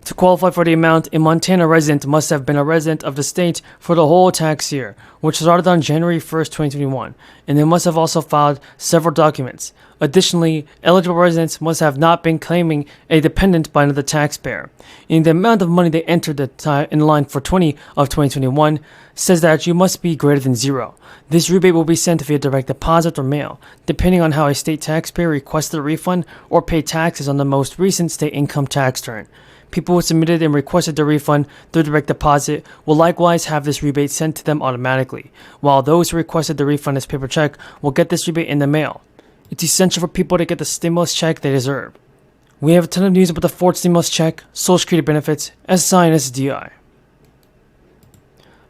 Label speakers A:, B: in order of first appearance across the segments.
A: To qualify for the amount, a Montana resident must have been a resident of the state for the whole tax year, which started on January 1st, 2021, and they must have also filed several documents. Additionally, eligible residents must have not been claiming a dependent by another taxpayer. And the amount of money they entered in line for 20 of 2021 says that you must be greater than zero. This rebate will be sent via direct deposit or mail, depending on how a state taxpayer requested a refund or paid taxes on the most recent state income tax return. People who submitted and requested the refund through direct deposit will likewise have this rebate sent to them automatically, while those who requested the refund as paper check will get this rebate in the mail. It's essential for people to get the stimulus check they deserve. We have a ton of news about the fourth stimulus check, Social Security benefits, SSI, and SSDI.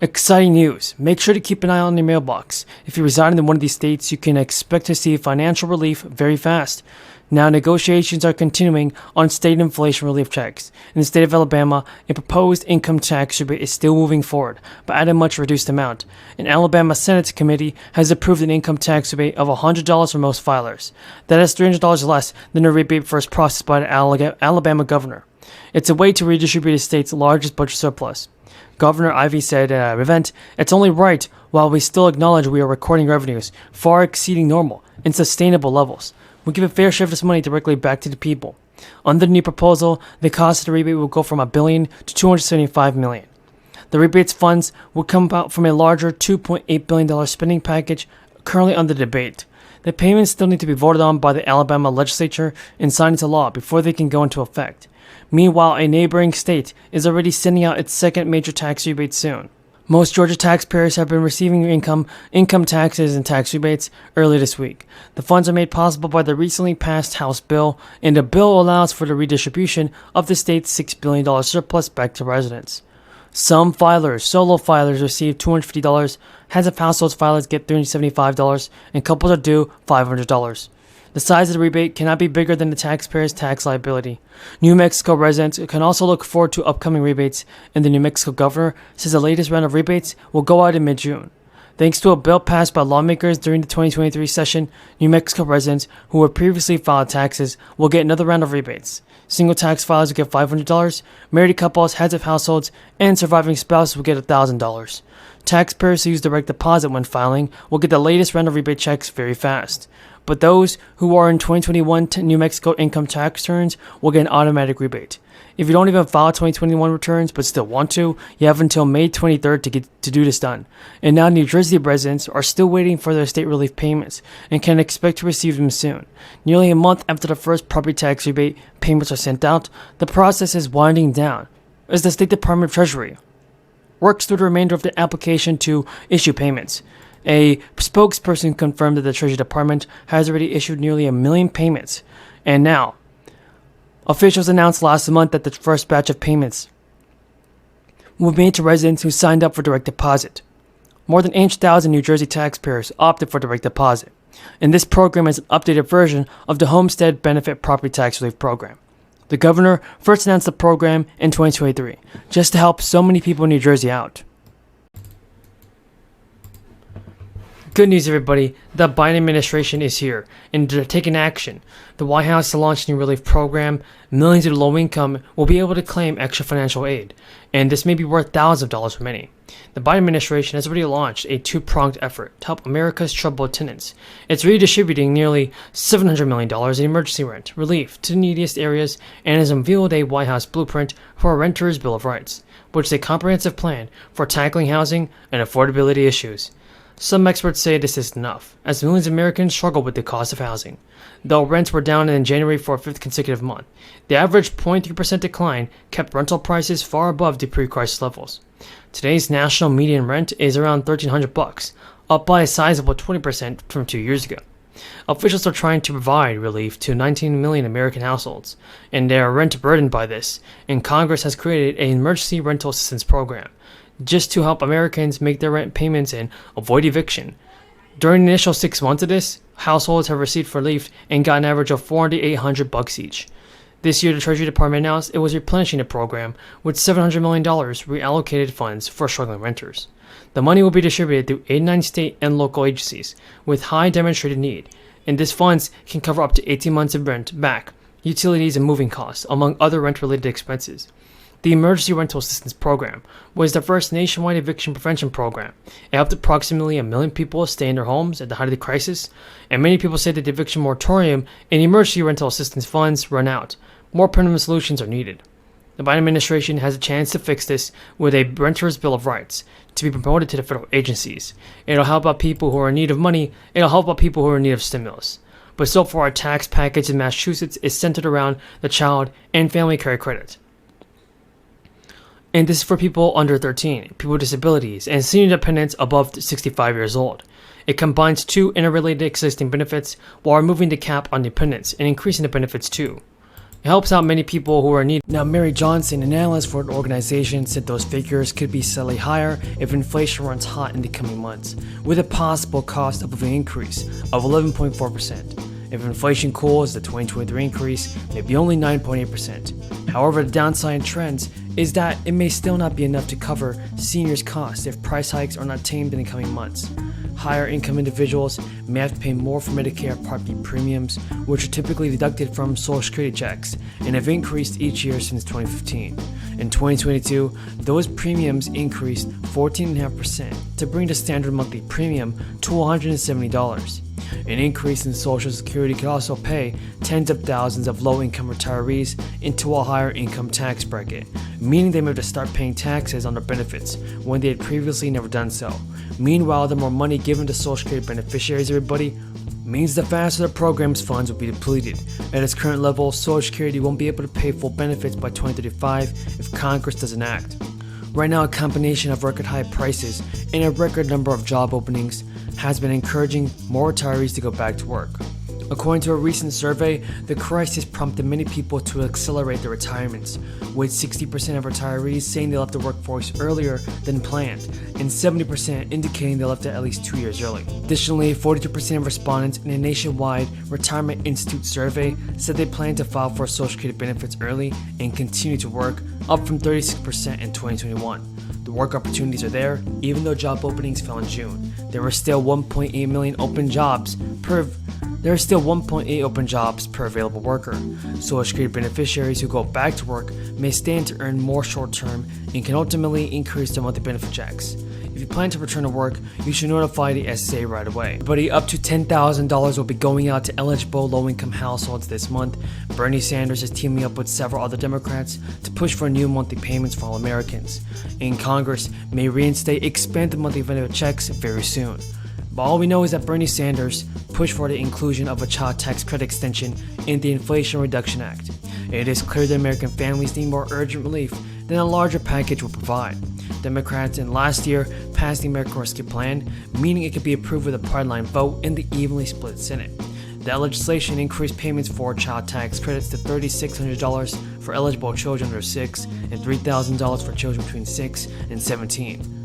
A: Exciting news! Make sure to keep an eye on your mailbox. If you reside in one of these states, you can expect to see financial relief very fast. Now, negotiations are continuing on state inflation relief checks. In the state of Alabama, a proposed income tax rebate is still moving forward, but at a much reduced amount. An Alabama Senate committee has approved an income tax rebate of $100 for most filers. That is $300 less than the rebate first processed by the Alabama governor. It's a way to redistribute the state's largest budget surplus. Governor Ivey said at an event, "It's only right while we still acknowledge we are recording revenues far exceeding normal and sustainable levels. We give a fair share of this money directly back to the people." Under the new proposal, the cost of the rebate will go from $1 billion to $275 million. The rebates funds will come out from a larger $2.8 billion spending package currently under debate. The payments still need to be voted on by the Alabama legislature and signed into law before they can go into effect. Meanwhile, a neighboring state is already sending out its second major tax rebate soon. Most Georgia taxpayers have been receiving income taxes and tax rebates early this week. The funds are made possible by the recently passed House bill, and the bill allows for the redistribution of the state's $6 billion surplus back to residents. Some filers, solo filers, receive $250, heads of households filers get $375, and couples are due $500. The size of the rebate cannot be bigger than the taxpayer's tax liability. New Mexico residents can also look forward to upcoming rebates, and the New Mexico governor says the latest round of rebates will go out in mid-June. Thanks to a bill passed by lawmakers during the 2023 session, New Mexico residents who were previously filed taxes will get another round of rebates. Single tax filers will get $500, married couples, heads of households, and surviving spouses will get $1,000. Taxpayers who use direct deposit when filing will get the latest round of rebate checks very fast. But those who are in 2021 New Mexico income tax returns will get an automatic rebate. If you don't even file 2021 returns but still want to, you have until May 23rd to do this done. And now New Jersey residents are still waiting for their state relief payments and can expect to receive them soon. Nearly a month after the first property tax rebate payments are sent out, the process is winding down as the State Department of Treasury works through the remainder of the application to issue payments. A spokesperson confirmed that the Treasury Department has already issued nearly 1 million payments. And now, officials announced last month that the first batch of payments will be made to residents who signed up for direct deposit. More than 8,000 New Jersey taxpayers opted for direct deposit. And this program is an updated version of the Homestead Benefit Property Tax Relief Program. The governor first announced the program in 2023, just to help so many people in New Jersey out. Good news, everybody. The Biden administration is here and they're taking action. The White House launched a new relief program. Millions of low income will be able to claim extra financial aid, and this may be worth thousands of dollars for many. The Biden administration has already launched a two-pronged effort to help America's troubled tenants. It's redistributing nearly $700 million in emergency rent relief to the neediest areas and has unveiled a White House blueprint for a renter's Bill of Rights, which is a comprehensive plan for tackling housing and affordability issues. Some experts say this isn't enough, as millions of Americans struggle with the cost of housing. Though rents were down in January for a fifth consecutive month, the average 0.3% decline kept rental prices far above the pre-crisis levels. Today's national median rent is around $1,300, up by a sizable 20% from 2 years ago. Officials are trying to provide relief to 19 million American households, and they are rent burdened by this, and Congress has created an emergency rental assistance program just to help Americans make their rent payments and avoid eviction. During the initial 6 months of this, households have received relief and got an average of $400 to $800 each. This year, the Treasury Department announced it was replenishing the program with $700 million reallocated funds for struggling renters. The money will be distributed through 89 state and local agencies with high demonstrated need, and this funds can cover up to 18 months of rent back, utilities and moving costs, among other rent-related expenses. The Emergency Rental Assistance Program was the first nationwide eviction prevention program. It helped approximately 1 million people stay in their homes at the height of the crisis, and many people say that the eviction moratorium and emergency rental assistance funds run out. More permanent solutions are needed. The Biden administration has a chance to fix this with a Renter's Bill of Rights to be promoted to the federal agencies. It'll help out people who are in need of money. It'll help out people who are in need of stimulus. But so far, our tax package in Massachusetts is centered around the child and family care credit. And this is for people under 13, people with disabilities, and senior dependents above 65 years old. It combines two interrelated existing benefits while removing the cap on dependents and increasing the benefits too. It helps out many people who are in need. Now, Mary Johnson, an analyst for an organization, said those figures could be slightly higher if inflation runs hot in the coming months, with a possible cost of an increase of 11.4%. If inflation cools, the 2023 increase may be only 9.8%. However, the downside trends is that it may still not be enough to cover seniors' costs if price hikes are not tamed in the coming months. Higher income individuals may have to pay more for Medicare Part B premiums, which are typically deducted from Social Security checks and have increased each year since 2015. In 2022, those premiums increased 14.5% to bring the standard monthly premium to $170. An increase in Social Security could also pay tens of thousands of low-income retirees into a higher income tax bracket, meaning they may have to start paying taxes on their benefits when they had previously never done so. Meanwhile, the more money given to Social Security beneficiaries, everybody, means the faster the program's funds will be depleted. At its current level, Social Security won't be able to pay full benefits by 2035 if Congress doesn't act. Right now, a combination of record high prices and a record number of job openings has been encouraging more retirees to go back to work. According to a recent survey, the crisis prompted many people to accelerate their retirements, with 60% of retirees saying they left the workforce earlier than planned, and 70% indicating they left it at least 2 years early. Additionally, 42% of respondents in a nationwide Retirement Institute survey said they plan to file for Social Security benefits early and continue to work, up from 36% in 2021. The work opportunities are there, even though job openings fell in June. There are still 1.8 million open jobs per available worker. Social Security beneficiaries who go back to work may stand to earn more short-term and can ultimately increase their monthly benefit checks. If you plan to return to work, you should notify the SSI right away. But up to $10,000 will be going out to eligible low-income households this month. Bernie Sanders is teaming up with several other Democrats to push for new monthly payments for all Americans. And Congress may reinstate expanded monthly benefit checks very soon. But all we know is that Bernie Sanders pushed for the inclusion of a child tax credit extension in the Inflation Reduction Act. It is clear that American families need more urgent relief than a larger package will provide. Democrats in last year passed the American Rescue Plan, meaning it could be approved with a party line vote in the evenly split Senate. That legislation increased payments for child tax credits to $3,600 for eligible children under 6 and $3,000 for children between 6 and 17.